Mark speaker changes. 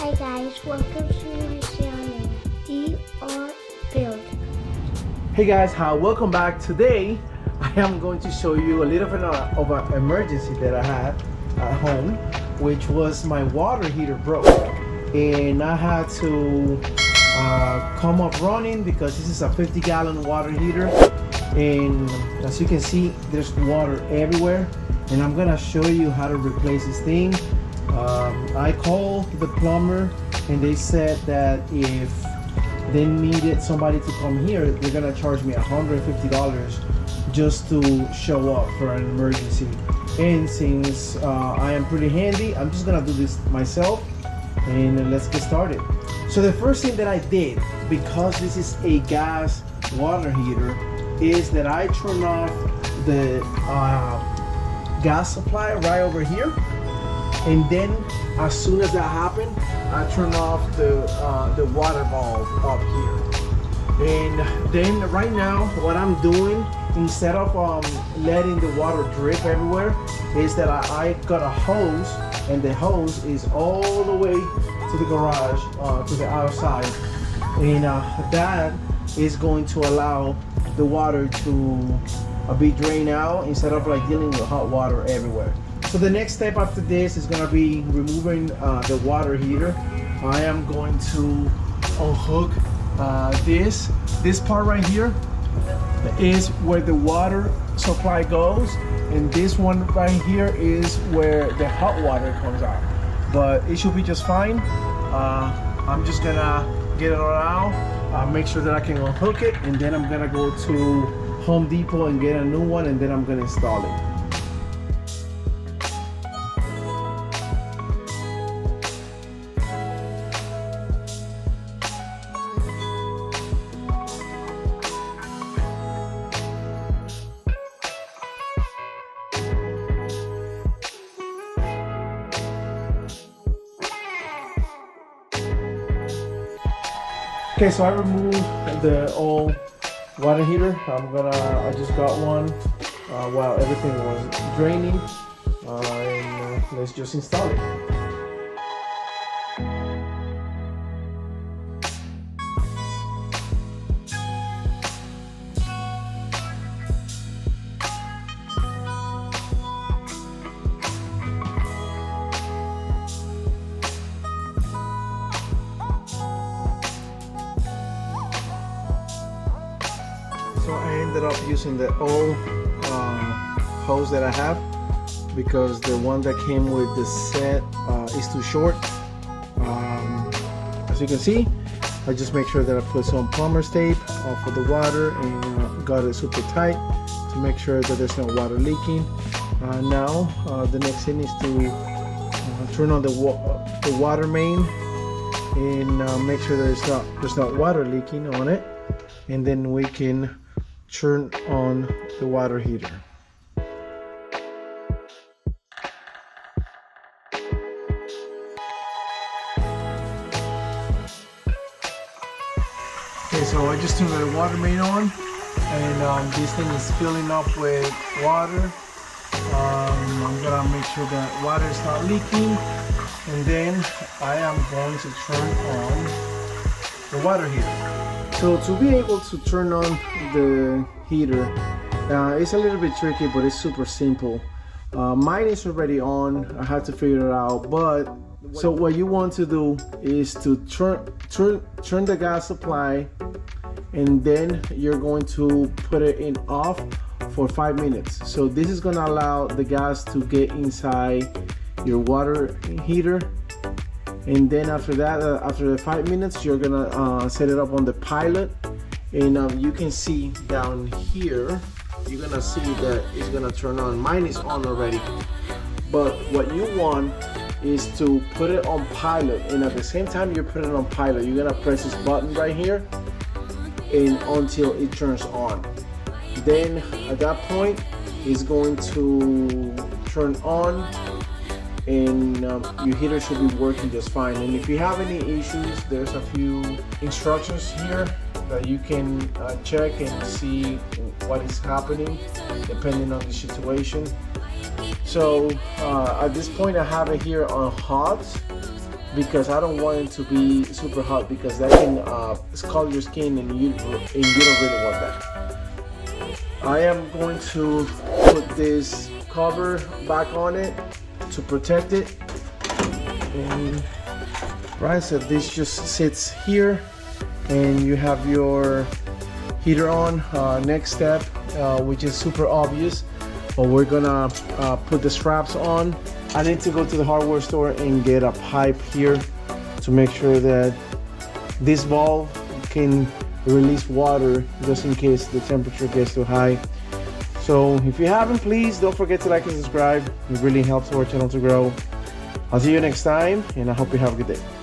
Speaker 1: Hi guys, welcome to my channel, DR Build.
Speaker 2: Hey guys, welcome back. Today I am going to show you a little bit of an emergency that I had at home, which was my water heater broke and I had to come up running because this is a 50-gallon water heater, and as you can see there's water everywhere, and I'm gonna show you how to replace this thing. I called the plumber and they said that if they needed somebody to come here, they're gonna charge me $150 just to show up for an emergency. And since I am pretty handy, I'm just gonna do this myself, and let's get started. So the first thing that I did, because this is a gas water heater, is that I turned off the gas supply right over here. And then as soon as that happened, I turned off the water valve up here. And then right now what I'm doing, instead of letting the water drip everywhere, is that I got a hose, and the hose is all the way to the garage, to the outside, and that is going to allow the water to be drained out instead of like dealing with hot water everywhere. So the next step after this is going to be removing the water heater. I am going to unhook this part right here is where the water supply goes, and this one right here is where the hot water comes out, but it should be just fine. I'm just gonna get it all out, make sure that I can unhook it, and then I'm gonna go to Home Depot and get a new one, and then I'm gonna install it. Okay, so I removed the old water heater. I just got one while everything was draining, and let's just install it. So I ended up using the old hose that I have, because the one that came with the set is too short. As you can see, I just make sure that I put some plumber's tape for the water and got it super tight to make sure that there's no water leaking. Now the next thing is to turn on the water main and make sure that there's not water leaking on it, and then we can turn on the water heater. Okay, so I just turned the water main on, and this thing is filling up with water. I'm gonna make sure that water is not leaking, and then I am going to turn on the water heater. So to be able to turn on the heater, it's a little bit tricky, but it's super simple. Mine is already on. I had to figure it out. But so what you want to do is to turn the gas supply, and then you're going to put it in off for 5 minutes. So this is going to allow the gas to get inside your water heater. And then after that, after the 5 minutes, you're gonna set it up on the pilot, and you can see down here, you're gonna see that it's gonna turn on. Mine is on already, but what you want is to put it on pilot, and at the same time you're putting it on pilot, you're gonna press this button right here and until it turns on. Then at that point, it's going to turn on, and your heater should be working just fine. And if you have any issues, there's a few instructions here that you can check and see what is happening depending on the situation. So at this point I have it here on hot, because I don't want it to be super hot, because that can scald your skin, and you don't really want that. I am going to put this cover back on it to protect it. And right, so this just sits here, and you have your heater on. Next step, which is super obvious, but we're gonna put the straps on. I need to go to the hardware store and get a pipe here to make sure that this valve can release water just in case the temperature gets too high. So if you haven't, please don't forget to like and subscribe. It really helps our channel to grow. I'll see you next time, and I hope you have a good day.